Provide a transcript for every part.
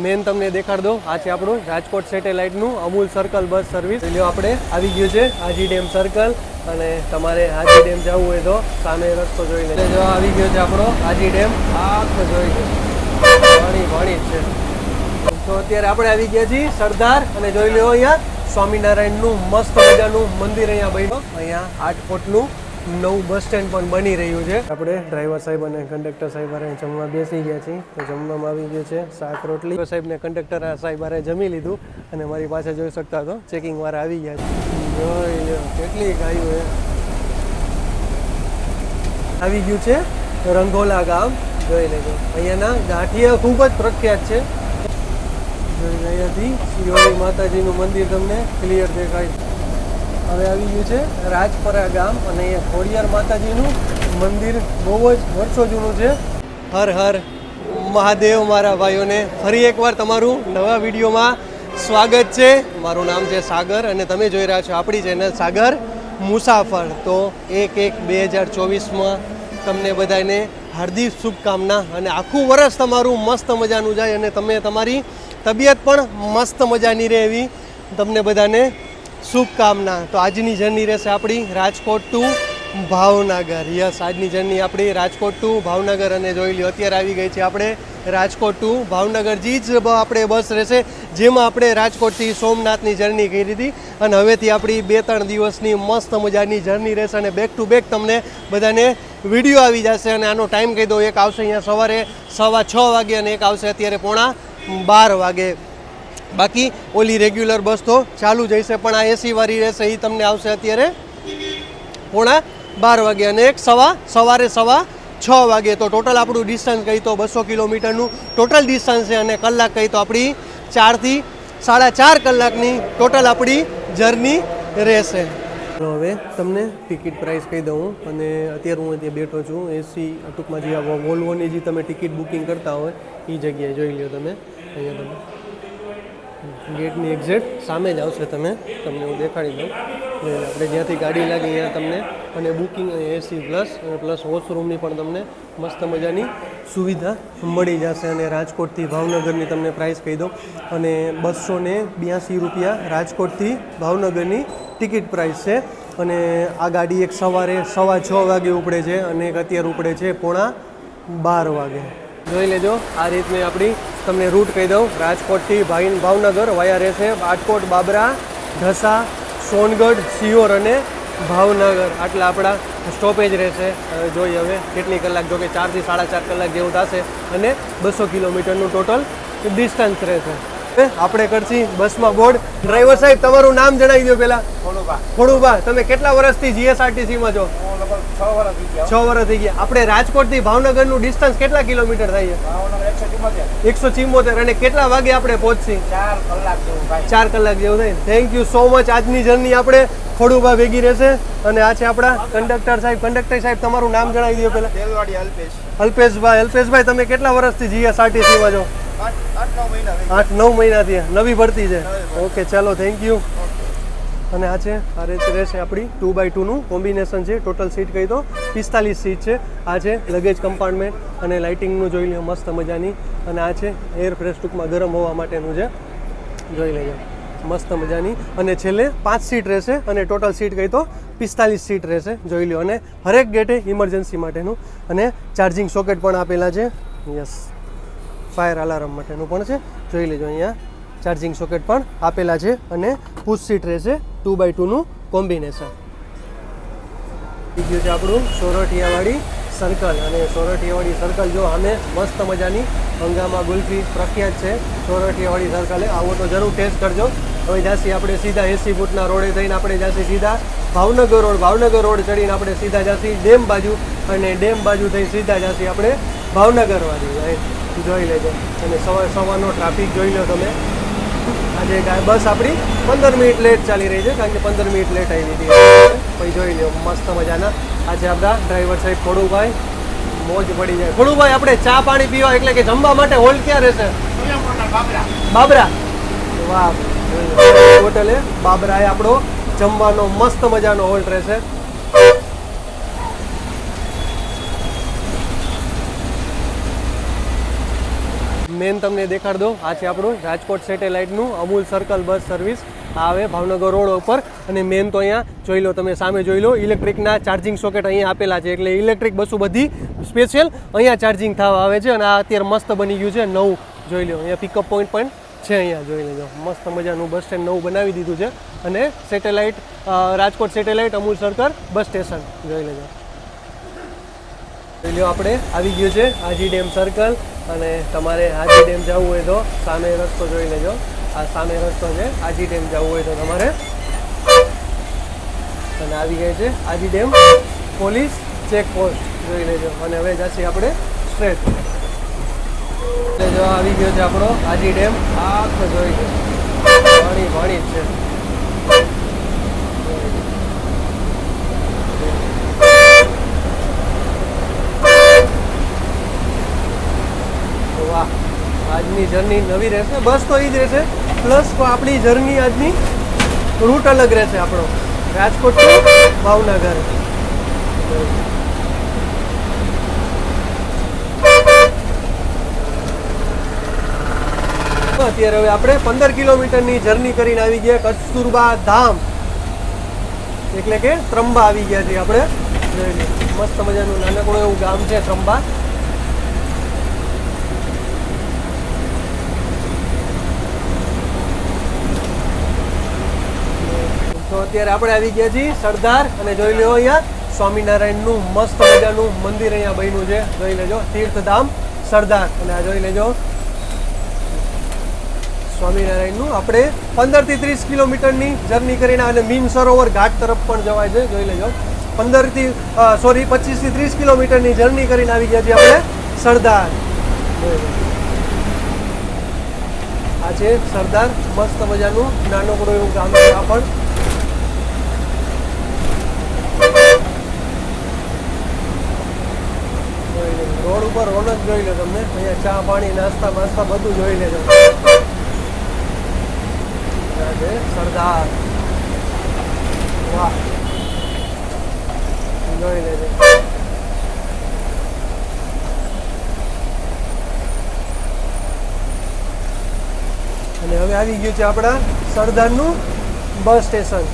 Main તમને દેખાડ દો, આ છે આપણું Rajkot સેટેલાઇટનું Amul circle bus service. જો આપણે આવી ગયું છે હાજી ડેમ સર્કલ, અને તમારે હાજી ડેમ જવું હોય તો સામે રસ્તો જોઈ લે. જો આવી ગયો છે આપણો હાજી ડેમ, આખો જોઈ લે પાણી જ છે. તો અત્યારે આપણે આવી ગયા છીએ સરદાર, અને જોઈ લો અહીંયા સ્વામિનારાયણનું મસ્ત મજાનું મંદિર અહીંયા બન્યું. અહીંયા 8 ફૂટનું નવું બસ સ્ટેન્ડ પણ બની રહ્યું છે. આપણે ડ્રાઈવર સાહેબ અને કંડક્ટર સાહેબ હારે જમવા બેસી ગયા છીએ. તો જમવામાં આવી ગયું છે શાક રોટલી. સાહેબ ને કંડક્ટર સાહેબ હારે જમી લીધું, અને મારી પાસે જોઈ શકતા તો ચેકિંગ વાળા આવી ગયા છે. જોઈ લો કેટલી ગાયો આવી ગયું છે રંગોલા ગામ. જોઈ લેજો અહીંયાના ગાંઠિયા ખૂબ જ પ્રખ્યાત છે. અહીંયાથી શિરોડી માતાજીનું મંદિર તમને ક્લિયર દેખાય. હવે આવી ગયું છે રાજપરા ગામ, અને અહીંયા ખોડિયાર માતાજીનું મંદિર બહુ જ વર્ષો જૂનું છે. હર હર મહાદેવ મારા ભાઈઓને ફરી એકવાર તમારું નવા વિડીયોમાં સ્વાગત છે. મારું નામ છે સાગર, અને તમે જોઈ રહ્યા છો આપણી ચેનલ સાગર મુસાફર. તો 1/1/2024માં તમને બધાને હાર્દિક શુભકામના, અને આખું વર્ષ તમારું મસ્ત મજાનું જાય, અને તમે તમારી તબિયત પણ મસ્ત મજાની રહે એવી તમને બધાને શુભકામના. તો આજની જર્ની રહેશે આપણી રાજકોટ ટુ ભાવનગર. યસ, આજની જર્ની આપણી રાજકોટ ટુ ભાવનગર, અને જોઈ લો અત્યારે આવી ગઈ છે આપણે રાજકોટ ટુ ભાવનગરજી જ આપણે બસ રહેશે, જેમાં આપણે રાજકોટથી સોમનાથની જર્ની કરી હતી, અને હવેથી આપણી 2-3 દિવસની મસ્ત મજાની જર્ની રહેશે, અને બેક ટુ બેક તમને બધાને વિડીયો આવી જશે. અને આનો ટાઈમ કહી દો, એક આવશે અહીંયા સવારે 6:15 વાગે, અને એક આવશે અત્યારે 11:15 વાગે. બાકી ઓલી રેગ્યુલર બસ તો ચાલુ જ હશે, પણ આ એસી વાળી રહેશે, એ તમને આવશે અત્યારે 11:15 વાગે, અને એક સવારે 6:15 વાગે. તો ટોટલ આપણું ડિસ્ટન્સ કહી તો 200 કિલોમીટરનું ટોટલ ડિસ્ટન્સ છે, અને કલાક કહી તો આપણી 4 થી 4.5 કલાકની ટોટલ આપણી જર્ની રહેશે. હવે તમને ટિકિટ પ્રાઇસ કહી દઉં, અને અત્યારે હું ત્યાં બેઠો છું એસી, ટૂંકમાં જે વોલ્વોની જે તમે ટિકિટ બુકિંગ કરતા હોય એ જગ્યાએ જોઈ લો તમે. અહીંયા તમે ગેટની એક્ઝેક્ટ સામે જ આવશે, તમને હું દેખાડી દઉં. આપણે જ્યાંથી ગાડી લાગે ત્યાં તમને, અને બુકિંગ એસી પ્લસ વોશરૂમની પણ તમને મસ્ત મજાની સુવિધા મળી જશે. અને રાજકોટથી ભાવનગરની તમને પ્રાઇસ કહી દઉં, અને 282 રૂપિયા રાજકોટથી ભાવનગરની ટિકિટ પ્રાઇસ છે. અને આ ગાડી એક સવારે 6:15 વાગે ઉપડે છે, અને એક અત્યારે ઉપડે છે 11:15 વાગે. જોઈ લેજો આ રીતની આપણી તમને રૂટ કહી દઉં. રાજકોટથી ભાવનગર વાયા રહેશે આટકોટ, બાબરા, ઢસા, સોનગઢ, સિહોર અને ભાવનગર. આટલા આપણા સ્ટોપેજ રહેશે. જોઈએ હવે કેટલી કલાક, જો કે 4 થી 4.5 કલાક જેવું થશે, અને 200 કિલોમીટરનું ટોટલ ડિસ્ટન્સ રહેશે. આપણે કરશી બસમાં બોર્ડ. ડ્રાઈવર સાહેબ તમારું નામ જણાવી દો પહેલા. ખોડુભા, તમે કેટલા વર્ષથી જીએસઆરટીસીમાં છો? 6 વર્ષ થઈ ગયા. આપણે રાજકોટથી ભાવનગરનું ડિસ્ટન્સ કેટલા કિલોમીટર થાય છે? 174. અને કેટલા વાગે આપણે પહોંચશી? 4 કલાક જેવું થાય. Thank you so much. આજની જર્ની આપણે ખોડુભા ભેગી રહેશે. અને આ છે આપણા કંડક્ટર સાહેબ. કંડક્ટર સાહેબ તમારું નામ જણાવી દો પહેલા. અલ્પેશભાઈ, તમે કેટલા વર્ષથી જીએસઆરટીસીમાં છો? 8-9 મહિનાથી. નવી ભરતી છે? ઓકે, ચાલો, થેન્ક યુ. અને આ છે આ રીતે રહેશે આપણી 2x2નું કોમ્બિનેશન છે. ટોટલ સીટ કહી તો 45 સીટ છે. આ છે લગેજ કમ્પાર્ટમેન્ટ, અને લાઇટિંગનું જોઈ લો મસ્ત મજાની. અને આ છે એર ફ્રેશ, ટૂંકમાં ગરમ હોવા માટેનું છે, જોઈ લેજો મસ્ત મજાની. અને છેલ્લે 5 સીટ રહેશે, અને ટોટલ સીટ કહી તો 45 સીટ રહેશે, જોઈ લો. અને હરેક ગેટે ઇમરજન્સી માટેનું, અને ચાર્જિંગ સોકેટ પણ આપેલા છે. યસ, ફાયર અલાર્મ માટેનું પણ છે, જોઈ લેજો. અહીંયા ચાર્જિંગ સોકેટ પણ આપેલા છે, અને પુશ સીટ રહેશે 2x2નું કોમ્બિનેશન. બીજું છે આપણું સોરઠિયાવાડી સર્કલ. અને સોરઠિયાવાડી સર્કલ જો અમે મસ્ત મજાની હંગામા ગુલ્ફી પ્રખ્યાત છે. સોરઠિયાવાડી સર્કલે આવો તો જરૂર ટેસ્ટ કરજો. હવે જાસી આપણે સીધા 80 ફૂટના રોડે થઈને આપણે જાસી સીધા ભાવનગર રોડ ચડીને આપણે સીધા જાસી ડેમ બાજુ, અને ડેમ બાજુ થઈ સીધા જાસી આપણે ભાવનગર બાજુ. જોઈ લેજો. અને સવારનો ટ્રાફિક જોઈ લો તમે. આજે બસ આપણી 15 મિનિટ લેટ ચાલી રહી છે, કારણ કે 15 મિનિટ લેટ આવી હતી. પછી જોઈ લો મસ્ત મજાના. આજે આપણા ડ્રાઈવર સાહેબ ખોડુભાઈ, મોજ પડી જાય. ખોડુભાઈ, આપણે ચા પાણી પીવા એટલે કે જમવા માટે હોલ્ડ ક્યાં રહેશે? બાબરા. વાહ, હોટલે બાબરાએ આપણો જમવાનો મસ્ત મજાનો હોલ્ડ રહેશે. મેન તમને દેખાડ દો, આ છે આપણું Rajkot સેટેલાઇટનું Amul circle bus service. આ આવે ભાવનગર રોડ ઉપર. અને મેન તો અહીંયા જોઈ લો, તમે સામે જોઈ લો, ઇલેક્ટ્રિકના ચાર્જિંગ સોકેટ અહીંયા આપેલા છે. એટલે ઇલેક્ટ્રિક બસો બધી સ્પેશિયલ અહીંયા ચાર્જિંગ થવા આવે છે. અને આ અત્યારે મસ્ત બની ગયું છે, નવું જોઈ લો. અહીંયા પિકઅપ પોઈન્ટ પણ છે, અહીંયા જોઈ લેજો. મસ્ત મજાનું બસ સ્ટેન્ડ નવું બનાવી દીધું છે. અને satellite Rajkot satellite Amul circle bus station જોઈ લેજો. જોઈ લો, આપણે આવી ગયું છે હાજી ડેમ સર્કલ. અને તમારે હાજી ડેમ જવું હોય તો સામે રસ્તો જોઈ લેજો. આ સામે રસ્તો છે, હાજી ડેમ જવું હોય તો તમારે. અને આવી ગઈ છે હાજી ડેમ પોલીસ ચેકપોસ્ટ જોઈ લેજો. અને હવે જશે આપણે સ્ટ્રેટ. એટલે જો આવી ગયો છે આપણો હાજી ડેમ. આખો જોઈ લો, પાણી પાણી જ છે. વાહ, આજની જર્ની નવી રહેશે. બસ તો એ જ રહેશે, પ્લસ આપણી જર્ની આજની રૂટ અલગ રહેશે આપણો, રાજકોટ ટુ ભાવનગર. અત્યારે હવે આપણે 15 કિલોમીટરની જર્ની કરીને આવી ગયા કસ્તુરબા ધામ, એટલે કે ત્રંબા આવી ગયા છીએ આપણે. મસ્ત મજાનું નાનકડું એવું ગામ છે ત્રંબા. તો અત્યારે આપણે આવી ગયા છીએ સરદાર. અને જોઈ લો, અહીંયા સ્વામિનારાયણનું મસ્ત મજાનું મંદિર અહીંયા બન્યું છે, જોઈ લેજો. તીર્થધામ સરદાર. અને આ જોઈ લેજો સ્વામિનારાયણનું. આપણે 15 થી 30 કિલોમીટરની જર્ની કરીને અને મીન સરોવર ઘાટ તરફ પણ જવાય છે, જોઈ લેજો. 25 થી 30 કિલોમીટરની જર્ની કરીને આવી ગયા છીએ આપણે સરદાર. આ છે સરદાર, મસ્ત મજાનું નાનકડું એવું ગામ છે. આ પણ રોડ ઉપર રોનક જોઈ લો તમને. અહીંયા ચા પાણી નાસ્તા બાસ્તા બધું જોઈ લેજો. સરદાર, વાહ, જોઈ લેજો. અને હવે આવી ગયું છે આપણા સરદારનું બસ સ્ટેશન.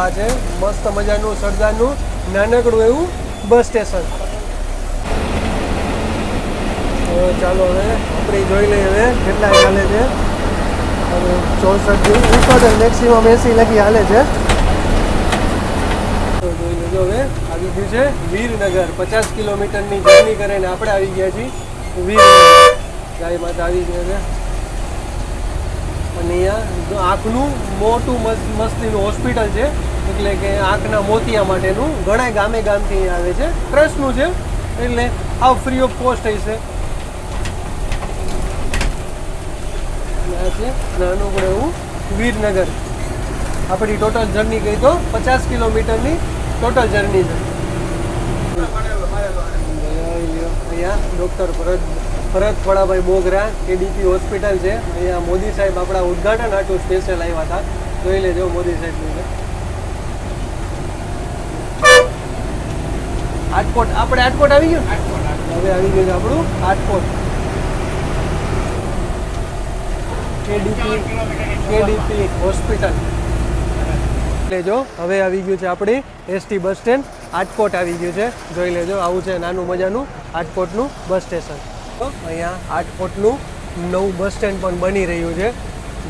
આ છે મસ્ત મજાનું સરદારનું નાનકડું એવું બસ સ્ટેશન. ચાલો હવે આપણે જોઈ લઈએ હવે કેટલા ચાલે છે. અને 64 ઉત્પાદન મેક્સિમમ 80 લગી હાલે છે. જોઈ લેજો, હવે આવી ગયું છે વીરનગર. 50 કિલોમીટરની જર્ની કરીને આપણે આવી ગયા છીએ વીરનગર. ગાય માતા આવી ગયા છે. અને અહીંયા આંખનું મોટું મસ્તીનું હોસ્પિટલ છે, એટલે કે આંખના મોતિયા માટેનું. ઘણા ગામે ગામથી અહીંયા આવે છે, ટ્રસ્ટનું છે, એટલે આ ફ્રી ઓફ કોસ્ટ હશે. આ છે નાનું પણ એવું વીરનગર. આપણી ટોટલ જર્ની કહી તો 50 કિલોમીટરની ટોટલ જર્ની છે. અહીંયા ડૉક્ટર ભરત ફળાભાઈ બોગરા કેડીપી હોસ્પિટલ છે. અહીંયા મોદી સાહેબ આપણા ઉદ્ઘાટન આટલું સ્પેશિયલ આવ્યા હતા, જોઈ લેજો મોદી સાહેબનું છે. રાજકોટ, આપણે રાજકોટ આવી ગયું. હવે આવી ગયું છે આપણું રાજકોટ કેડીપી હોસ્પિટલ. લેજો, હવે આવી ગયું છે આપણી એસટી બસ સ્ટેન્ડ રાજકોટ આવી ગયું છે, જોઈ લેજો. આવું છે નાનું મજાનું રાજકોટનું બસ સ્ટેશન. અહીંયા રાજકોટનું નવું બસ સ્ટેન્ડ પણ બની રહ્યું છે,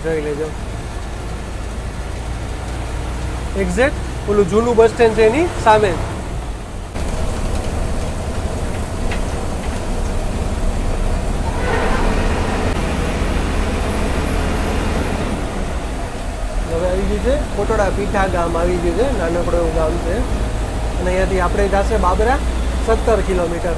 જોઈ લેજો. એક્ઝેક્ટ પેલું જૂનું બસ સ્ટેન્ડ છે એની સામે. હવે આવી ગયું છે કોટડા પીઠા ગામ આવી ગયું છે, નાનકડું એવું ગામ છે. અને અહીંયાથી આપણે જશે બાબરા 17 કિલોમીટર.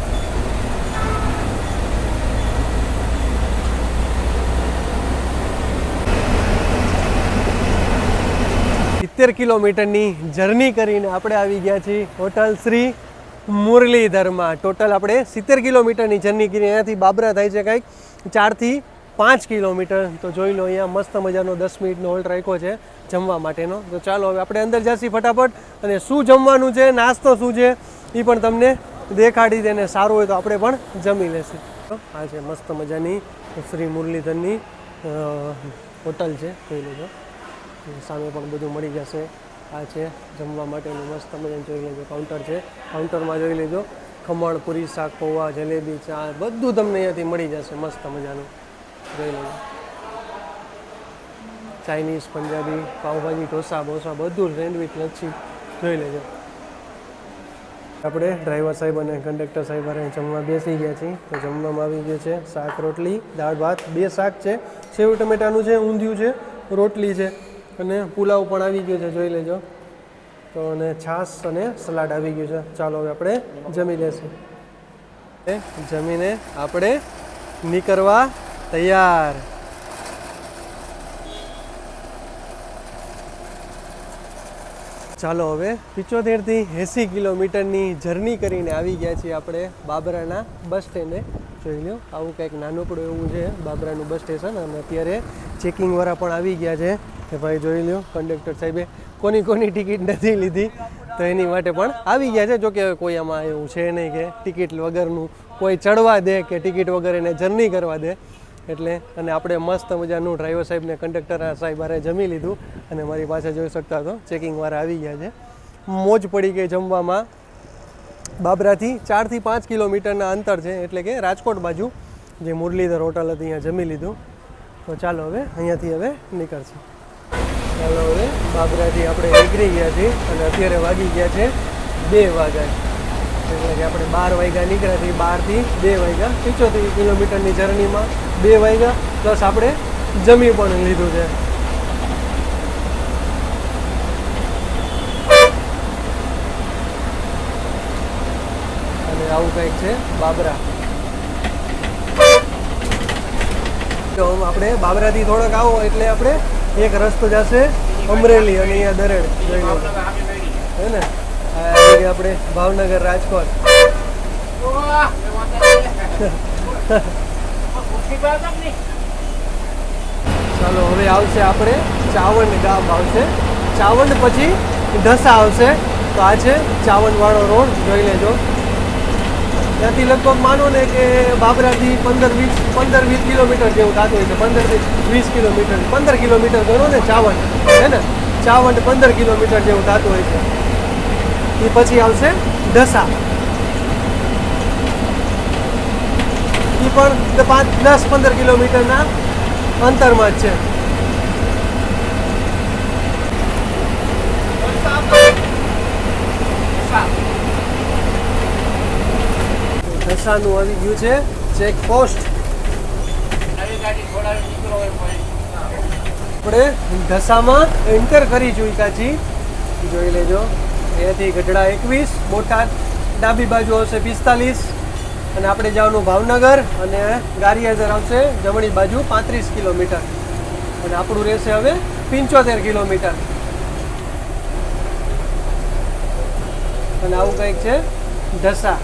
70 કિલોમીટરની જર્ની કરીને આપણે આવી ગયા છીએ હોટલ શ્રી મુરલીધરમાં. ટોટલ આપણે 70 કિલોમીટરની જર્ની કરી. અહીંયાથી બાબરા થાય છે કંઈક 4 થી 5 કિલોમીટર. તો જોઈ લો અહીંયા મસ્ત મજાનો 10 મિનિટનો હોલ્ટ રાખ્યો છે જમવા માટેનો. તો ચાલો હવે આપણે અંદર જઈશું ફટાફટ, અને શું જમવાનું છે, નાસ્તો શું છે એ પણ તમને દેખાડી દે, ને સારું હોય તો આપણે પણ જમી લેશું. આ છે મસ્ત મજાની શ્રી મુરલીધરની હોટલ છે, જોઈ લેજો. સામે પણ બધું મળી જશે. આ છે જમવા માટેનું મસ્ત મજાનું, જોઈ લેજો કાઉન્ટર છે. કાઉન્ટરમાં જોઈ લેજો ખમણ, પૂરી, શાક, પૌવા, જલેબી, ચા બધું તમને અહીંયાથી મળી જશે મસ્ત મજાનું. જોઈ લેજો ચાઇનીઝ, પંજાબી, પાઉંભાજી, ઢોસા બોસા બધું, સેન્ડવિચ, લચ્છી જોઈ લેજો. આપણે ડ્રાઈવર સાહેબ અને કંડક્ટર સાહેબ હારે જમવા બેસી ગયા છીએ. તો જમવામાં આવી ગયું છે શાક, રોટલી, દાળ ભાત, 2 શાક છે, સેવ ટમેટાનું છે, ઊંધિયું છે, રોટલી છે, અને પુલાવ પણ આવી ગયો છે, જોઈ લેજો. તો અને છાશ અને સલાડ આવી ગયું છે. ચાલો હવે આપણે જમી લેશું. જમીને આપણે નીકળવા તૈયાર. ચાલો હવે 75 થી 80 કિલોમીટરની જર્ની કરીને આવી ગયા છીએ આપણે બાબરાના બસ સ્ટેન્ડે. જોઈ લો આવું કંઈક નાનકડું એવું છે બાબરાનું બસ સ્ટેશન. અને અત્યારે ચેકિંગવાળા પણ આવી ગયા છે કે ભાઈ જોઈ લો કંડક્ટર સાહેબે કોની ટિકિટ નથી લીધી, તો એની માટે પણ આવી ગયા છે. જોકે કોઈ આમાં એવું છે નહીં કે ટિકિટ વગરનું કોઈ ચડવા દે કે ટિકિટ વગર એને જર્ની કરવા દે એટલે. અને આપણે મસ્ત મજાનું ડ્રાઈવર સાહેબને કંડક્ટર સાહેબ હારે જમી લીધું, અને મારી પાસે જોઈ શકતા હતો ચેકિંગવાળા આવી ગયા છે. મોજ પડી ગઈ જમવામાં. બાબરાથી 4 થી 5 કિલોમીટરના અંતર છે, એટલે કે રાજકોટ બાજુ જે મુરલીધર હોટલ હતી અહીંયા જમી લીધું. તો ચાલો હવે અહીંયાથી હવે નીકળશું. ચાલો હવે બાબરાથી આપણે નીકળી ગયા છીએ, અને અત્યારે વાગી ગયા છે 2 વાગ્યા. એટલે કે આપણે 12 વાગ્યા નીકળ્યા છીએ, 12 થી 2 વાગ્યા, 75 કિલોમીટરની જર્નીમાં 2 વાગ્યા પ્લસ આપણે જમી પણ લીધું છે. અને આવું કંઈક છે બાબરા. તો આપણે બાબરાથી થોડોક આવો એટલે આપણે એક રસ્તો જશે અમરેલી, અને અહીંયા દરેડ જોઈ લો હે ને. આપણે ભાવનગર, રાજકોટ. ચાલો હવે આવશે આપણે ચાવંડ ગામ આવશે, ચાવંડ પછી ઢસા આવશે. તો આ છે ચાવંડવાળો રોડ, જોઈ લેજો. ત્યાંથી લગભગ માનો ને કે બાબરાથી 15-20 કિલોમીટર જેવું થતું હોય છે. 15 થી 20 કિલોમીટર, 15 કિલોમીટર ગણો ને ચાવંડ હે ને. ચાવંડ 15 કિલોમીટર જેવું થતું હોય છે. એ પછી આવશે ઢસા, એ પણ 10-15 કિલોમીટરના અંતરમાં જ છે. ઢસાનું આવી ગયું છે ચેકપોસ્ટ. આપણે ઢસામાં એન્ટર કરી ચૂક્યા છીએ, જોઈ લેજો. અહીંયાથી ગઢડા 21, બોટાદ ડાબી બાજુ આવશે 45, અને આપણે જવાનું ભાવનગર, અને ગારિયાઝર આવશે જમણી બાજુ 35 કિલોમીટર, અને આપણું રહેશે હવે 75 કિલોમીટર. અને આવું કંઈક છે ઢસા.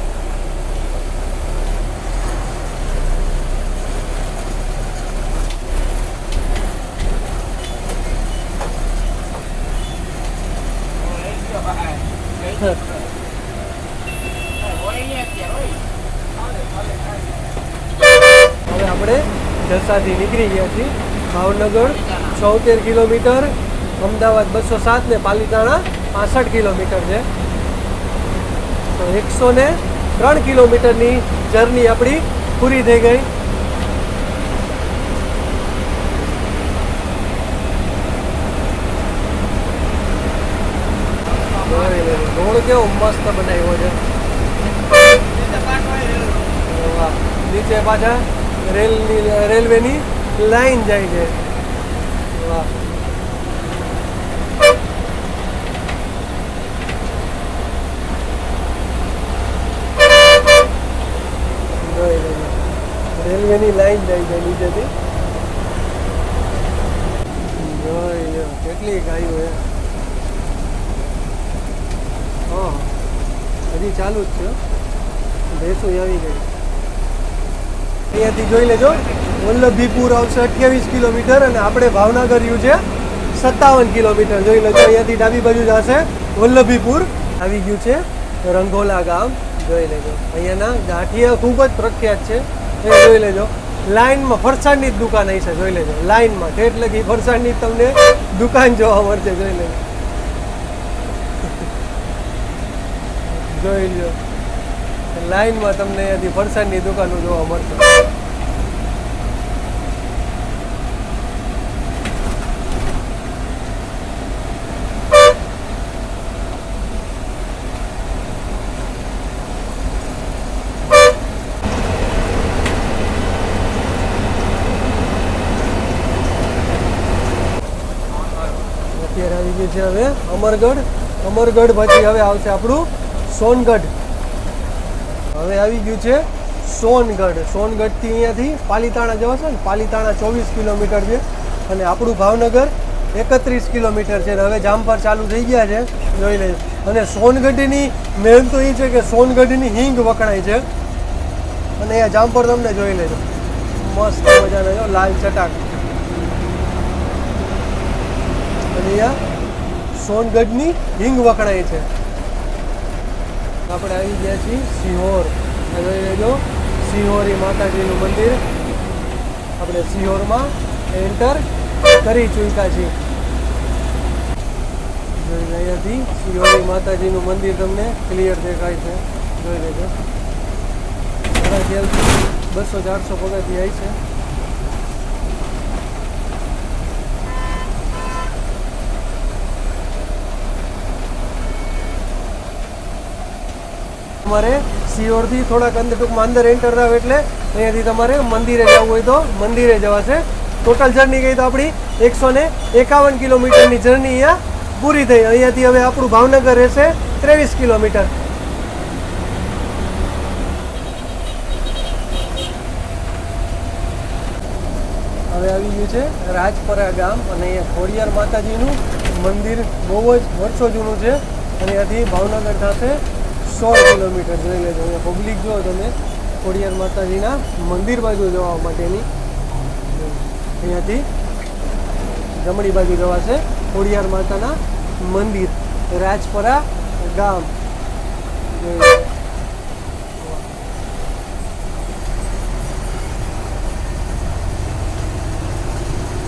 હવે આપણે ઢસાથી નીકળી ગયા છીએ. ભાવનગર 74 કિલોમીટર, અમદાવાદ 207 ને પાલીતાણા 65 કિલોમીટર છે. તો 103 કિલોમીટરની જર્ની આપણી પૂરી થઈ ગઈ. રોડ કેવો મસ્ત બનાવ્યો છે. નીચે પાછા રેલવેની લાઈન જાય છે. વાહ. રેલવેની લાઈન જાય છે નીચેથી. કેટલી ગાયો છે. હા હજી ચાલુ જ છે. ભેંસો આવી ગઈ. અહીંયાથી જોઈ લેજો વલ્લભીપુર આવશે 28 કિલોમીટર અને આપણે ભાવનગર રહ્યું છે 57 કિલોમીટર. જોઈ લેજો અહીંયાથી ડાબી બાજુ જશે વલ્લભીપુર. આવી ગયું છે રંગોલા ગામ. જોઈ લેજો અહીંયાના ગાંઠિયા ખૂબ જ પ્રખ્યાત છે. એ જોઈ લેજો લાઈનમાં ફરસાણની જ દુકાન અહીં છે. જોઈ લેજો લાઈનમાં ઠેઠ લગી ફરસાણની તમને દુકાન જોવા મળશે. જોઈ લેજો જોઈ લો લાઈનમાં તમને અહીંયાથી ફરસાણની દુકાનો જોવા મળશે. અત્યારે આવી ગયું છે હવે અમરગઢ. અમરગઢ પછી હવે આવશે આપણું સોનગઢ. હવે આવી ગયું છે સોનગઢ. સોનગઢથી અહીંયાથી પાલીતાણા જવાશે ને. પાલીતાણા 24 કિલોમીટર છે અને આપણું ભાવનગર 31 કિલોમીટર છે. હવે જામફળ ચાલુ થઈ ગયા છે. જોઈ લેજો. અને સોનગઢની મેન તો એ છે કે સોનગઢની હિંગ વખણાય છે. અને અહીંયા જામફળ તમને જોઈ લેજો મસ્ત મજાના જો લાલ ચટાક. અને અહીંયા સોનગઢની હિંગ વખણાય છે. આપણે આવી ગયા છીએ સિહોર. જોઈ લેજો સિહોરી માતાજીનું મંદિર. આપણે સિહોરમાં એન્ટર કરી ચૂક્યા છીએ. અહીંયાથી સિહોરી માતાજીનું મંદિર તમને ક્લિયર દેખાય છે. જોઈ લેજો મારા ખ્યાલથી 200-400 પગથિયા છે. તમારે સિહોરથી થોડાક અંદર એન્ટર થાવ એટલે અહીંયાથી તમારે મંદિરે જવું હોય તો મંદિરે જવાશે. ટોટલ જર્ની ગઈ તો આપણી 151 કિલોમીટરની જર્ની અહીંયા પૂરી થઈ. અહીંયાથી હવે આપણું ભાવનગર રહેશે 23 કિલોમીટર. હવે આવી ગયું છે રાજપરા ગામ અને અહીંયા ખોડિયાર માતાજીનું મંદિર બહુ જ વર્ષો જૂનું છે. અહીંયાથી ભાવનગર થશે 100 કિલોમીટર. જોઈ લેજો અહીંયા પબ્લિક જો તમે ખોડિયાર માતાજીના મંદિર બાજુ જવા માટેની. અહીંયાથી જમણી બાજુ જવાશે ખોડિયાર માતાના મંદિર રાજપરા ગામ.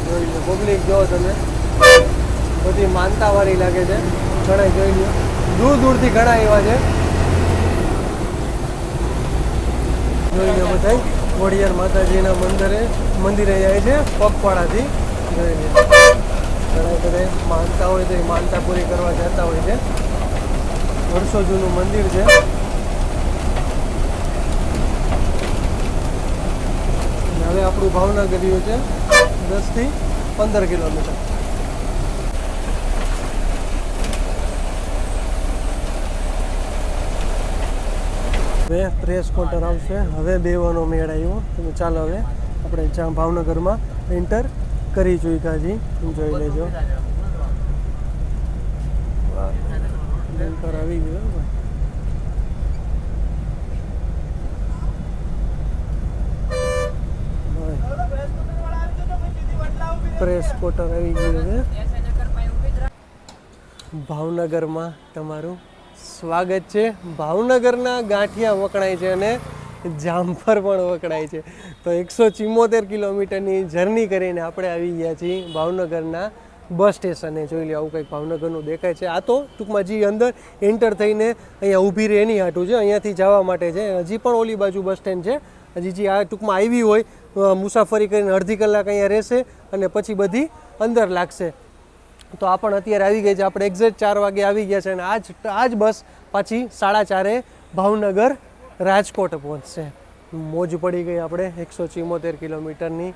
જોઈ લો પબ્લિક જો તમે બધી માનતાવાળી લાગે છે. ઘણા જોઈ લો દૂર દૂરથી ઘણા એવા છે. જોઈ લો બધા ખોડિયાર માતાજીના મંદિરે જાય છે પગપાળાથી. જોઈ લો ઘણા બધા માનતા હોય તો એ માનતા પૂરી કરવા જતા હોય છે. વર્ષો જૂનું મંદિર છે. હવે આપણું ભાવનગર રહ્યું છે 10 થી 15 કિલોમીટર. હવે પ્રેસ કાઉન્ટર આવશે. હવે બેવાનો મેળ આવ્યો. તમે ચાલો હવે આપણે ભાવનગરમાં એન્ટર કરી ચૂક્યા છીએ. જોઈ લેજો એન્ટર આવી ગયો. પ્રેસ કાઉન્ટર આવી ગયું છે. ભાવનગરમાં તમારું સ્વાગત છે. ભાવનગરના ગાંઠિયા વખણાય છે અને જામફળ પણ વખણાય છે. તો 174 કિલોમીટરની જર્ની કરીને આપણે આવી ગયા છીએ ભાવનગરના બસ સ્ટેશને. જોઈ લે આવું કંઈક ભાવનગરનું દેખાય છે. આ તો ટૂંકમાં જે અંદર એન્ટર થઈને અહીંયા ઊભી રહે એની હાટું છે. અહીંયાથી જવા માટે છે. હજી પણ ઓલી બાજુ બસ સ્ટેન્ડ છે. હજી જે આ ટૂંકમાં આવી હોય મુસાફરી કરીને અડધી કલાક અહીંયા રહેશે અને પછી બધી અંદર લાગશે. તો આ પણ અત્યારે આવી ગઈ છે. આપણે એક્ઝેક્ટ 4 વાગે આવી ગયા છે અને આ જ બસ પાછી 4:30 ભાવનગર રાજકોટ પહોંચશે. મોજ પડી ગઈ. આપણે 174 કિલોમીટરની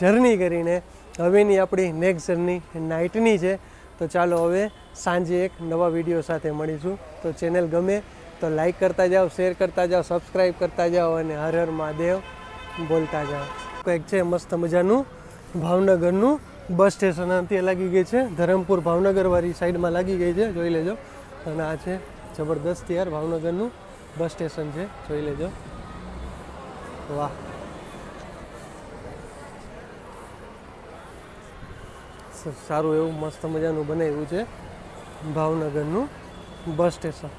જર્ની કરીને હવેની આપણી નેક્સ્ટ જર્ની નાઇટની છે. તો ચાલો હવે સાંજે એક નવા વિડીયો સાથે મળીશું. તો ચેનલ ગમે તો લાઈક કરતા જાઓ, શેર કરતા જાઓ, સબસ્ક્રાઈબ કરતા જાઓ અને હર હર મહાદેવ બોલતા જાઓ. કંઈક છે મસ્ત મજાનું ભાવનગરનું બસ સ્ટેશન ત્યાં લાગી ગઈ છે. ધરમપુર ભાવનગરવાળી સાઈડમાં લાગી ગઈ છે. જોઈ લેજો. અને આ છે જબરદસ્ત યાર ભાવનગરનું બસ સ્ટેશન છે. જોઈ લેજો. વાહ. સારું એવું મસ્ત મજાનું બનાવ્યું છે ભાવનગરનું બસ સ્ટેશન.